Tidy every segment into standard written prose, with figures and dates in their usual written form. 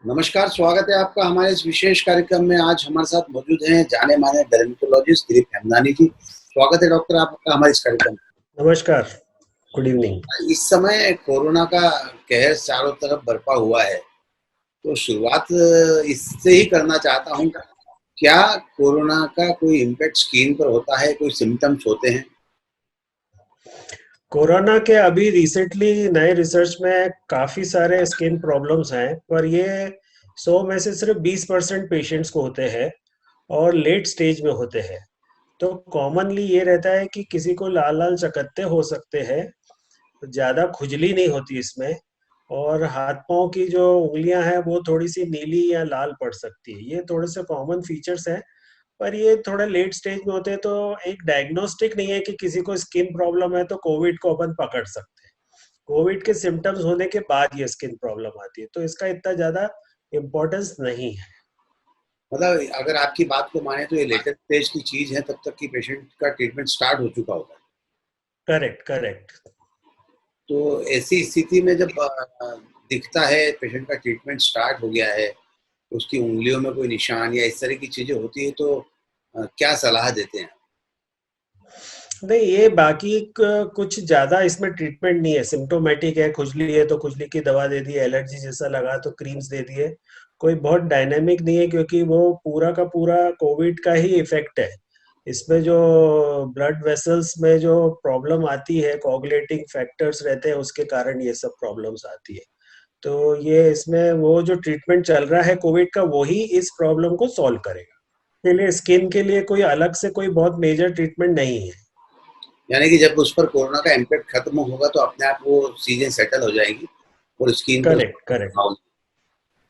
नमस्कार, स्वागत है आपका हमारे इस विशेष कार्यक्रम में। आज हमारे साथ मौजूद हैं जाने माने डर्मेटोलॉजिस्ट दिलीप हेमनानी जी। स्वागत है डॉक्टर आपका हमारे इस कार्यक्रम में। नमस्कार, गुड इवनिंग। इस समय कोरोना का कहर चारों तरफ बरपा हुआ है, तो शुरुआत इससे ही करना चाहता हूँ। क्या कोरोना का कोई इम्पैक्ट स्किन पर होता है, कोई सिम्टम्स होते हैं? कोरोना के अभी रिसेंटली नए रिसर्च में काफ़ी सारे स्किन प्रॉब्लम्स हैं, पर ये 100 में से सिर्फ 20% पेशेंट्स को होते हैं और लेट स्टेज में होते हैं। तो कॉमनली ये रहता है कि किसी को लाल लाल चकत्ते हो सकते हैं, ज़्यादा खुजली नहीं होती इसमें, और हाथ पाँव की जो उंगलियां हैं वो थोड़ी सी नीली या लाल पड़ सकती है। ये थोड़े से कॉमन फीचर्स हैं, पर ये थोड़ा लेट स्टेज में होते हैं, तो एक डायग्नोस्टिक नहीं है कि किसी को स्किन प्रॉब्लम है तो कोविड को अपन पकड़ सकते हैं। कोविड के सिम्टम्स होने के बाद ये स्किन प्रॉब्लम आती है, तो इसका इतना ज्यादा इम्पोर्टेंस नहीं है। मतलब अगर आपकी बात को माने तो ये लेटेस्ट स्टेज की चीज है, तब तक कि पेशेंट का ट्रीटमेंट स्टार्ट हो चुका होता है। Correct, correct. तो ऐसी स्थिति में जब दिखता है पेशेंट का ट्रीटमेंट स्टार्ट हो गया है, उसकी उंगलियों में कोई निशान या इस तरह की चीजें होती है, तो क्या सलाह देते हैं? नहीं, ये बाकी कुछ ज्यादा इसमें ट्रीटमेंट नहीं है। सिम्टोमेटिक है, खुजली है तो खुजली की दवा दे दी, एलर्जी जैसा लगा तो क्रीम्स दे दिए। कोई बहुत डायनेमिक नहीं है, क्योंकि वो पूरा का पूरा कोविड का ही इफेक्ट है। इसमें जो ब्लड वेसल्स में जो प्रॉब्लम आती है, कोगुलेटिंग फैक्टर्स रहते हैं, उसके कारण ये सब प्रॉब्लम्स आती है। तो ये इसमें वो जो ट्रीटमेंट चल रहा है कोविड का, वही इस प्रॉब्लम को सॉल्व करेगा। के लिए स्किन के लिए कोई अलग से कोई बहुत मेजर ट्रीटमेंट नहीं है। यानी कि जब उस पर कोरोना का इम्पैक्ट खत्म होगा तो अपने आप वो चीजें सेटल हो जाएंगी और स्किन पर करेक्ट, करेक्ट।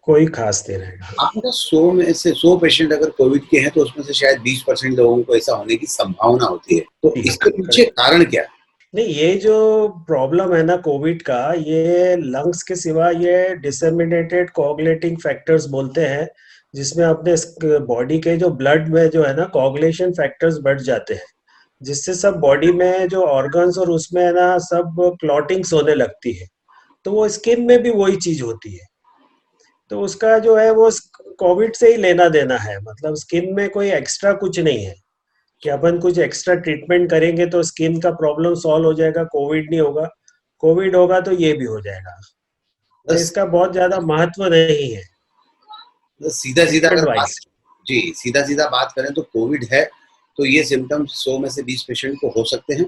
कोई खास नहीं रहेगा। आपका 100 पेशेंट अगर कोविड के हैं तो उसमें से शायद 20% लोगों को ऐसा होने की संभावना होती है, तो जी, इसके पीछे करेक्ट। कारण क्या है? नहीं, ये जो प्रॉब्लम है ना कोविड का, ये लंग्स के सिवा ये डिसेमिनेटेड कोगुलेटिंग फैक्टर्स बोलते हैं, जिसमें अपने बॉडी के जो ब्लड में जो है ना कोगुलेशन फैक्टर्स बढ़ जाते हैं, जिससे सब बॉडी में जो ऑर्गन्स और उसमें है ना सब क्लॉटिंग्स होने लगती है। तो वो स्किन में भी वही चीज होती है। तो उसका जो है वो कोविड से ही लेना देना है, मतलब स्किन में कोई एक्स्ट्रा कुछ नहीं है कि अपन कुछ एक्स्ट्रा ट्रीटमेंट करेंगे तो स्किन का प्रॉब्लम सॉल्व हो जाएगा, कोविड नहीं होगा। कोविड होगा तो ये भी हो जाएगा। तो बस इसका बहुत ज्यादा महत्व नहीं है सीधा सीधा ट्रीटमेंट अगर बात, वाइज। जी सीधा सीधा बात करें तो कोविड है, तो ये सिम्टम्स 100 में से 20 पेशेंट को हो सकते हैं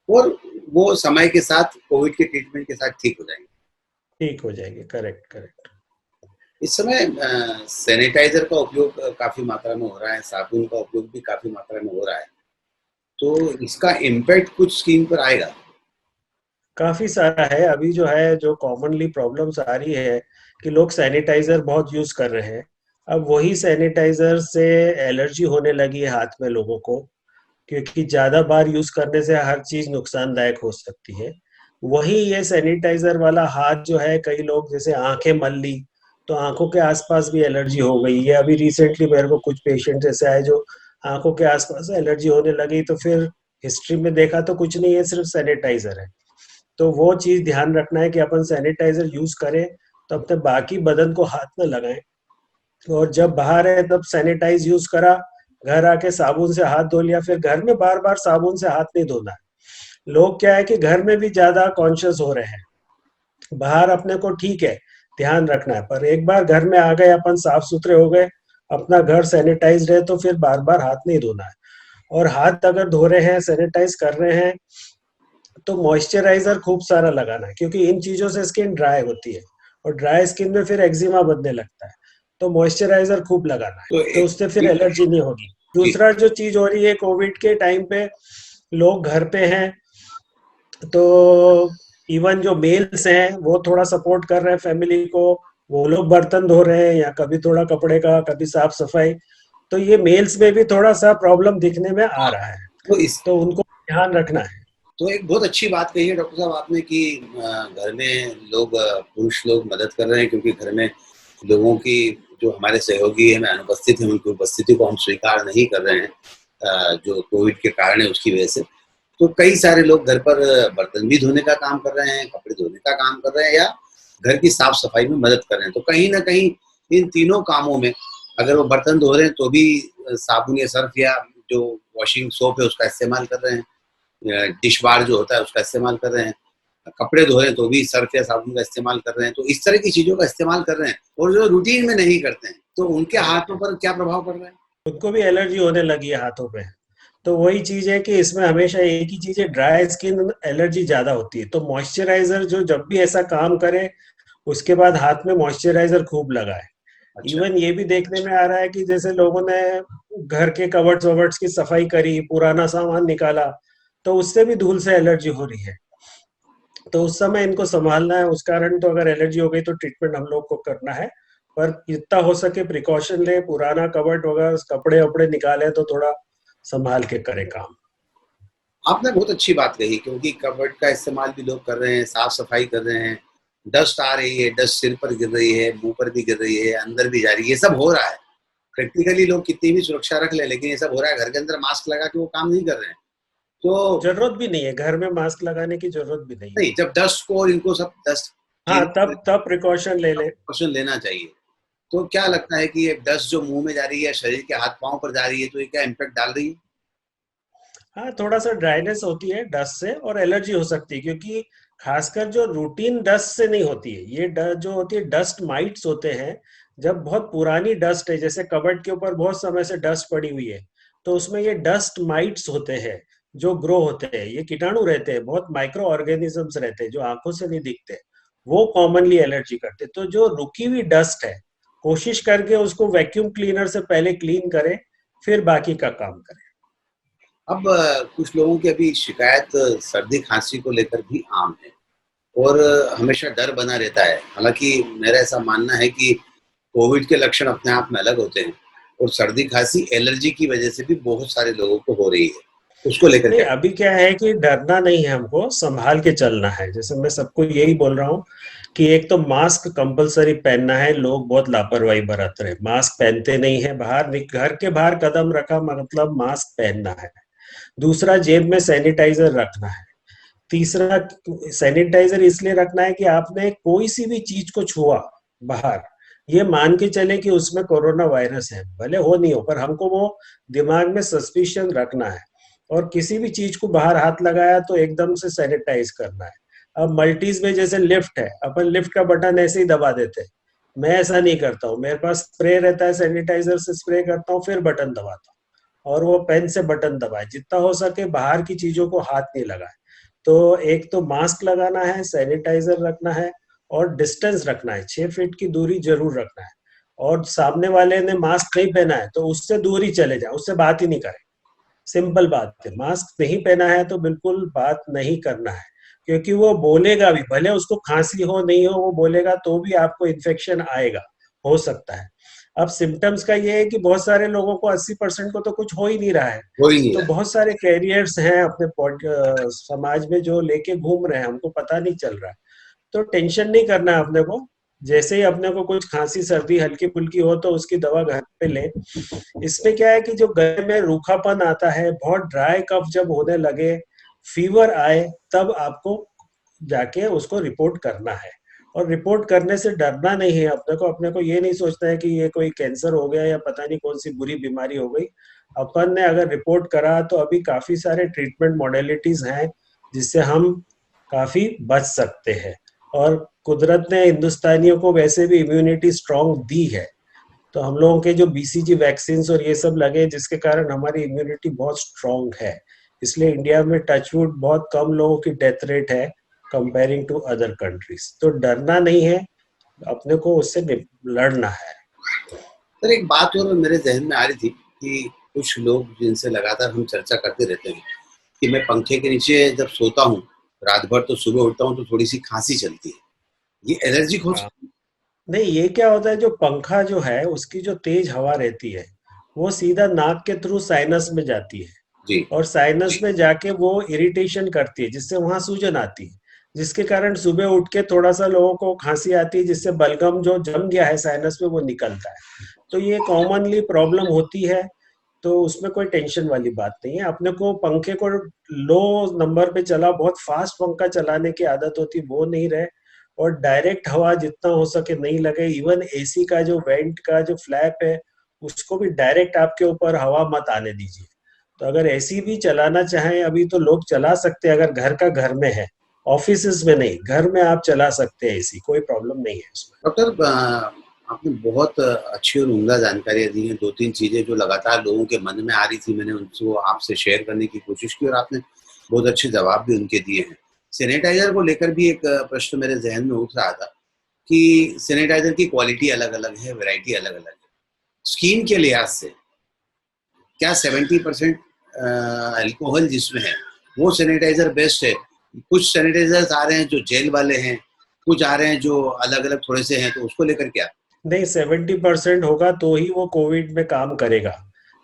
और वो समय के साथ कोविड के ट्रीटमेंट के साथ ठीक हो जाएंगे। ठीक हो जाएंगे, करेक्ट, करेक्ट। इस समय सैनिटाइजर का उपयोग काफी मात्रा में हो रहा है, साबुन का उपयोग भी काफी मात्रा में हो रहा है, तो इसका इम्पैक्ट कुछ स्किन पर आएगा? काफी सारा है। अभी जो है, जो कॉमनली प्रॉब्लम्स आ रही है कि लोग सैनिटाइजर बहुत यूज कर रहे हैं। अब वही सैनिटाइजर से एलर्जी होने लगी है हाथ में लोगों को, क्योंकि ज्यादा बार यूज करने से हर चीज नुकसानदायक हो सकती है। वही ये सैनिटाइजर वाला हाथ जो है, कई लोग जैसे आंखें मल ली तो आंखों के आसपास भी एलर्जी हो गई। ये अभी रिसेंटली मेरे को कुछ पेशेंट ऐसे आए जो आंखों के आसपास एलर्जी होने लगी, तो फिर हिस्ट्री में देखा तो कुछ नहीं है, सिर्फ सैनिटाइजर है। तो वो चीज ध्यान रखना है कि अपन सैनिटाइजर यूज करें तो अपने बाकी बदन को हाथ में लगाएं, और जब बाहर है तब सैनिटाइज यूज करा, घर आके साबुन से हाथ धो लिया। फिर घर में बार बार साबुन से हाथ नहीं धोना है। लोग क्या है कि घर में भी ज्यादा कॉन्शियस हो रहे हैं, बाहर अपने को ठीक है ध्यान रखना है, पर एक बार घर में आ गए अपन, साफ सुथरे हो गए, अपना घर सैनिटाइज है, तो फिर बार बार हाथ नहीं धोना है। और हाथ अगर धो रहे हैं, सैनिटाइज कर रहे हैं, तो मॉइस्चराइजर खूब सारा लगाना है, क्योंकि इन चीजों से स्किन ड्राई होती है, और ड्राई स्किन में फिर एक्जिमा बनने लगता है। तो मॉइस्चराइजर खूब लगाना है, तो तो एक, उससे फिर एलर्जी नहीं होगी। जी, दूसरा जो चीज हो रही है कोविड के टाइम पे, लोग घर पे हैं, तो इवन जो मेल्स हैं वो थोड़ा सपोर्ट कर रहे हैं फैमिली को। वो लोग बर्तन धो रहे हैं, या कभी थोड़ा कपड़े का, कभी साफ सफाई। तो ये मेल्स में भी थोड़ा सा प्रॉब्लम दिखने में आ रहा है, तो इस तो उनको ध्यान रखना है। तो एक बहुत अच्छी बात कही है डॉक्टर साहब आपने कि घर में लोग, पुरुष लोग मदद कर रहे हैं, क्योंकि घर में लोगों की, जो हमारे सहयोगी हैं, अनुपस्थित हैं, उनकी उपस्थिति को हम स्वीकार नहीं कर रहे हैं, जो कोविड के कारण है उसकी वजह से। तो कई सारे लोग घर पर बर्तन भी धोने का काम कर रहे हैं, कपड़े धोने का काम कर रहे हैं, या घर की साफ सफाई में मदद कर रहे हैं। तो कहीं ना कहीं इन तीनों कामों में अगर वो बर्तन धो रहे हैं तो भी साबुन या सर्फ या जो वॉशिंग सोप है उसका इस्तेमाल कर रहे हैं, डिश बार जो होता है उसका इस्तेमाल कर रहे हैं, कपड़े धो रहे हैं तो भी सर्फ या साबुन का इस्तेमाल कर रहे हैं, तो इस तरह की चीजों का इस्तेमाल कर रहे हैं और जो रूटीन में नहीं करते हैं तो उनके हाथों पर क्या प्रभाव पड़ रहा है? उनको भी एलर्जी होने लगी है हाथों पे। तो वही चीज है कि इसमें हमेशा एक ही चीज है, ड्राई स्किन एलर्जी ज्यादा होती है। तो मॉइस्चराइजर जो जब भी ऐसा काम करे उसके बाद हाथ में मॉइस्चराइजर खूब लगाए। अच्छा। इवन ये भी देखने में आ रहा है कि जैसे लोगों ने घर के कवर्ड्स ववर्ड्स की सफाई करी, पुराना सामान निकाला, तो उससे भी धूल से एलर्जी हो रही है। तो उस समय इनको संभालना है। उस कारण तो अगर एलर्जी हो गई तो ट्रीटमेंट हम लोग को करना है, पर जितना हो सके प्रिकॉशन ले, पुराना कवर्ड वगैरह कपड़े वपड़े निकाले तो थोड़ा संभाल के करें काम। आपने बहुत अच्छी बात कही, क्योंकि कबर्ड का इस्तेमाल भी लोग कर रहे हैं, साफ सफाई कर रहे हैं, डस्ट आ रही है, डस्ट सिर पर गिर रही है, मुंह पर भी गिर रही है, अंदर भी जा रही है, ये सब हो रहा है। प्रैक्टिकली लोग कितनी भी सुरक्षा रख ले, लेकिन ये सब हो रहा है। घर के अंदर मास्क लगा के वो काम नहीं कर रहे हैं। तो जरूरत भी नहीं है, घर में मास्क लगाने की जरूरत भी नहीं है। नहीं, जब डस्ट को और इनको सब डस्ट हाँ, चीज तब प्रिकॉशन ले ले। प्रिकॉशन लेना चाहिए। तो क्या हाँ, लगता है कि ये डस्ट जो मुंह में जा रही है, शरीर के हाथ पांव पर जा रही है, तो ये क्या इम्पैक्ट डाल रही है? हाँ, थोड़ा सा ड्राइनेस होती है डस्ट से और एलर्जी हो सकती है, क्योंकि खासकर जो रूटीन डस्ट से नहीं होती है, ये जो होती है डस्ट माइट्स होते हैं। जब बहुत पुरानी डस्ट है, जैसे कबर्ड के ऊपर बहुत समय से डस्ट पड़ी हुई है, तो उसमें ये डस्ट माइट्स होते हैं जो ग्रो होते हैं। ये कीटाणु रहते हैं, बहुत माइक्रो ऑर्गेनिजम्स रहते हैं जो आंखों से नहीं दिखते। वो कॉमनली एलर्जी करते हैं। तो जो रुकी हुई डस्ट है, कोशिश करके उसको वैक्यूम क्लीनर से पहले क्लीन करें, फिर बाकी का काम करें। अब कुछ लोगों की अभी शिकायत सर्दी खांसी को लेकर भी आम है और हमेशा डर बना रहता है। हालांकि मेरा ऐसा मानना है कि कोविड के लक्षण अपने आप में अलग होते हैं और सर्दी खांसी एलर्जी की वजह से भी बहुत सारे लोगों को हो रही है। उसको लेकर नहीं, क्या? अभी क्या है कि डरना नहीं है, हमको संभाल के चलना है। जैसे मैं सबको यही बोल रहा हूँ कि एक तो मास्क कंपलसरी पहनना है। लोग बहुत लापरवाही बरत रहे हैं, मास्क पहनते नहीं है। घर के बाहर कदम रखा मतलब मास्क पहनना है। दूसरा, जेब में सैनिटाइजर रखना है। तीसरा, सैनिटाइजर इसलिए रखना है कि आपने कोई सी भी चीज को छुआ बाहर, ये मान के चले कि उसमें कोरोना वायरस है, भले हो नहीं हो, पर हमको वो दिमाग में सस्पिशन रखना है। और किसी भी चीज को बाहर हाथ लगाया तो एकदम से सैनिटाइज करना है। अब मल्टीज में जैसे लिफ्ट है, अपन लिफ्ट का बटन ऐसे ही दबा देते हैं। मैं ऐसा नहीं करता हूँ, मेरे पास स्प्रे रहता है, सैनिटाइजर से स्प्रे करता हूँ, फिर बटन दबाता हूँ। और वो पेन से बटन दबाए, जितना हो सके बाहर की चीजों को हाथ नहीं लगाए। तो एक तो मास्क लगाना है, सैनिटाइजर रखना है, और डिस्टेंस रखना है, 6 फीट की दूरी जरूर रखना है। और सामने वाले ने मास्क नहीं पहना है तो उससे दूर ही चले जाए, उससे बात ही नहीं करें। सिंपल बात है, मास्क नहीं पहना है तो बिल्कुल बात नहीं करना है। क्योंकि वो बोलेगा भी, भले उसको खांसी हो नहीं हो, वो बोलेगा तो भी आपको इन्फेक्शन आएगा, हो सकता है। अब सिम्टम्स का ये है कि बहुत सारे लोगों को, 80% को तो कुछ हो ही नहीं रहा है। हो ही नहीं तो रहा है। बहुत सारे कैरियर्स हैं अपने समाज में जो लेके घूम रहे हैं, हमको पता नहीं चल रहा है। तो टेंशन नहीं करना है अपने को। जैसे ही अपने को कुछ खांसी सर्दी हल्की फुल्की हो तो उसकी दवा घर पे ले। इसमें क्या है कि जो गले में रूखापन आता है, बहुत ड्राई कफ जब होने लगे, फीवर आए, तब आपको जाके उसको रिपोर्ट करना है। और रिपोर्ट करने से डरना नहीं है अपने को। अपने को ये नहीं सोचना है कि ये कोई कैंसर हो गया या पता नहीं कौन सी बुरी बीमारी हो गई। अपन ने अगर रिपोर्ट करा तो अभी काफी सारे ट्रीटमेंट मॉडलिटीज हैं जिससे हम काफी बच सकते हैं। और कुदरत ने हिंदुस्तानियों को वैसे भी इम्यूनिटी स्ट्रांग दी है। तो हम लोगों के जो बीसीजी वैक्सीन और ये सब लगे, जिसके कारण हमारी इम्यूनिटी बहुत स्ट्रांग है। इसलिए इंडिया में टचवुड बहुत कम लोगों की डेथ रेट है कंपेयरिंग टू अदर कंट्रीज। तो डरना नहीं है, अपने को उससे लड़ना है। सर, एक बात और मेरे जहन में आ रही थी कि कुछ लोग जिनसे लगातार हम चर्चा करते रहते हैं कि मैं पंखे के नीचे जब सोता हूँ रात भर, तो सुबह उठता हूँ तो थोड़ी सी खांसी चलती है, ये एलर्जिक हो हाँ, सकती नहीं, ये क्या होता है, जो पंखा जो है उसकी जो तेज हवा रहती है, वो सीधा नाक के थ्रू साइनस में जाती है। है? जी। और साइनस में जाके वो इरिटेशन करती है, जिससे वहां सूजन आती है। जिसके कारण सुबह उठ के थोड़ा सा लोगों को खांसी आती है, जिससे बलगम जो जम गया है साइनस में वो निकलता है। तो ये कॉमनली प्रॉब्लम होती है। तो उसमें कोई टेंशन वाली बात नहीं है। अपने को पंखे को लो नंबर पे चला, बहुत फास्ट पंखा चलाने की आदत होती, वो नहीं रहे। और डायरेक्ट हवा जितना हो सके नहीं लगे। इवन एसी का जो वेंट का जो फ्लैप है उसको भी डायरेक्ट आपके ऊपर हवा मत आने दीजिए। तो अगर एसी भी चलाना चाहें अभी तो लोग चला सकते हैं, अगर घर का घर में है, ऑफिस में नहीं, घर में आप चला सकते हैं एसी, कोई प्रॉब्लम नहीं है उसमें। डॉक्टर, आपने बहुत अच्छी और उम्दा जानकारियां दी हैं। 2-3 चीजें जो लगातार लोगों के मन में आ रही थी, मैंने उनको आपसे शेयर करने की कोशिश की और आपने बहुत अच्छे जवाब भी उनके दिए हैं। सैनिटाइजर को लेकर भी एक प्रश्न मेरे जहन में उठ रहा था कि सैनिटाइजर की क्वालिटी अलग-अलग है, वैरायटी अलग-अलग है। स्किन के लिहाज से क्या 70% अल्कोहल जिसमें है वो सैनिटाइजर बेस्ट है? कुछ सैनिटाइजर्स आ रहे हैं जो जेल वाले हैं, कुछ आ रहे हैं जो अलग-अलग थोड़े से हैं, तो उसको लेकर क्या? नहीं, 70% होगा तो ही वो कोविड में काम करेगा,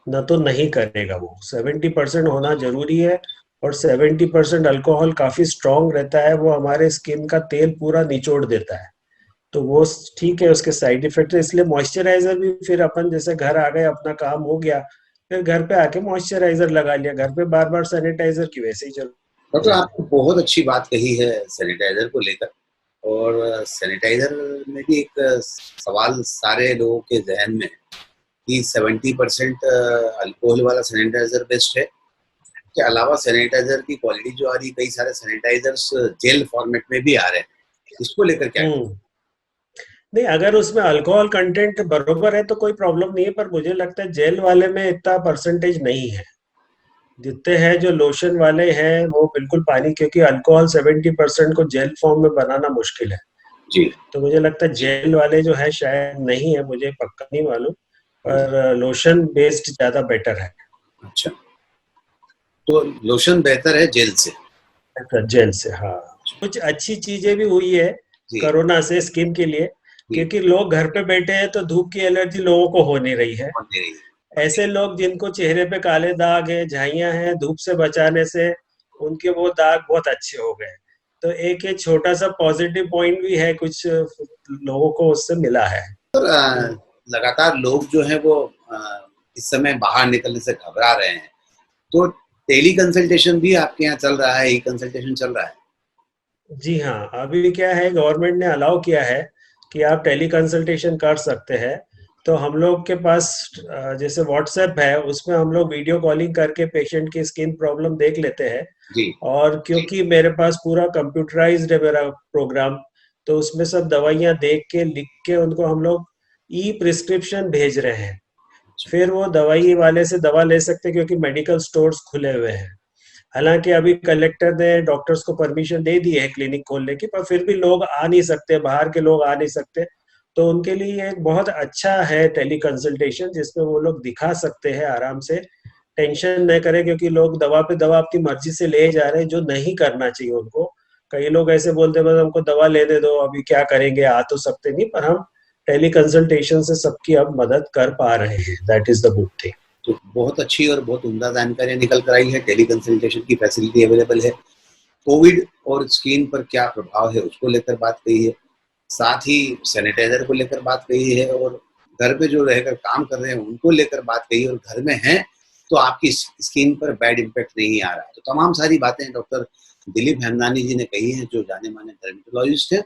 न तो नहीं करेगा। वो 70% होना जरूरी है। और 70% अल्कोहल काफी स्ट्रांग रहता है, वो हमारे स्किन का तेल पूरा निचोड़ देता है। तो वो ठीक है, उसके साइड इफेक्ट है। इसलिए मॉइस्चराइजर भी फिर अपन जैसे घर आ गए, अपना काम हो गया, फिर घर पे आके मॉइस्चराइजर लगा लिया, घर पे बार बार सैनिटाइजर की वैसे ही डॉक्टर, जरूरत आपने बहुत अच्छी बात कही है सैनिटाइजर को लेकर। और सैनिटाइजर में भी एक सवाल सारे लोगों के जहन में है कि 70% अल्कोहल वाला सैनिटाइजर बेस्ट है। के अलावा सैनिटाइजर की क्वालिटी जो आ रही है, कई सारे सैनिटाइजर्स जेल फॉर्मेट में भी आ रहे हैं, इसको लेकर क्या? है। नहीं, अगर उसमें अल्कोहल कंटेंट बरोबर है तो कोई प्रॉब्लम नहीं है, पर मुझे लगता है जेल वाले में इतना परसेंटेज नहीं है। जितने हैं जो लोशन वाले हैं वो बिल्कुल पानी, क्योंकि अल्कोहल 70% को जेल फॉर्म में बनाना मुश्किल है। जी। तो मुझे लगता है जेल वाले जो है शायद नहीं है, मुझे पक्का नहीं मालूम, पर लोशन बेस्ड ज्यादा बेटर है। अच्छा, तो लोशन बेहतर है जेल से? जेल से, हाँ। कुछ अच्छी चीजें भी हुई है जी। कोरोना से स्किन के लिए, जी। क्योंकि लोग घर पे बैठे हैं तो धूप की एलर्जी लोगों को हो नहीं रही है। और दे रही है। ऐसे लोग जिनको चेहरे पे काले दाग है, झाइयां हैं, धूप से बचाने से उनके वो दाग बहुत अच्छे हो गए। तो एक ये छोटा सा पॉजिटिव पॉइंट भी है, कुछ लोगों को उससे मिला है। और लगातार लोग जो है वो इस समय बाहर निकलने से घबरा रहे हैं, तो टेली कंसल्टेशन भी आपके यहाँ चल रहा है, ई कंसल्टेशन चल रहा है? जी हाँ, अभी क्या है, गवर्नमेंट ने अलाउ किया है कि आप टेली कंसल्टेशन कर सकते हैं। तो हम लोग के पास जैसे व्हाट्सएप है, उसमें हम लोग वीडियो कॉलिंग करके पेशेंट की स्किन प्रॉब्लम देख लेते हैं। जी। और क्योंकि मेरे पास पूरा कंप्यूटराइज्ड है मेरा प्रोग्राम, तो उसमें सब दवाइयाँ देख के लिख के उनको हम लोग ई प्रिस्क्रिप्शन भेज रहे हैं। फिर वो दवाई वाले से दवा ले सकते हैं, क्योंकि मेडिकल स्टोर्स खुले हुए हैं। हालांकि अभी कलेक्टर ने डॉक्टर्स को परमिशन दे दी है क्लिनिक खोलने की, पर फिर भी लोग आ नहीं सकते, बाहर के लोग आ नहीं सकते। तो उनके लिए एक बहुत अच्छा है टेली कंसल्टेशन, जिसमें वो लोग दिखा सकते हैं आराम से, टेंशन न करें, क्योंकि लोग दवा पे दवा अपनी मर्जी से ले जा रहे हैं, जो नहीं करना चाहिए उनको। कई लोग ऐसे बोलते हैं बस हमको दवा लेने दो, अभी क्या करेंगे, आ तो सकते नहीं, पर हम टेली कंसल्टेशन से सबकी अब मदद कर पा रहे हैं। That is the good thing. तो बहुत अच्छी और बहुत उम्दा जानकारियां निकल कर आई है। टेली कंसल्टेशन की फैसिलिटी अवेलेबल है। कोविड और स्किन पर क्या प्रभाव है उसको लेकर बात कही है, साथ ही सैनिटाइजर को लेकर बात कही है, और घर पे जो रहकर काम कर रहे हैं उनको लेकर बात कही है, और घर में हैं तो आपकी स्किन पर बैड इम्पैक्ट नहीं आ रहा। तो तमाम सारी बातें डॉक्टर दिलीप हेमनानी जी ने कही हैं, जो जाने माने डर्मेटोलॉजिस्ट हैं।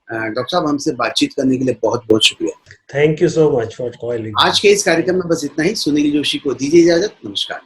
डॉक्टर साहब, हमसे बातचीत करने के लिए बहुत बहुत शुक्रिया। Thank you so much for calling. आज के इस कार्यक्रम में बस इतना ही। सुनील जोशी को दीजिए इजाजत। नमस्कार।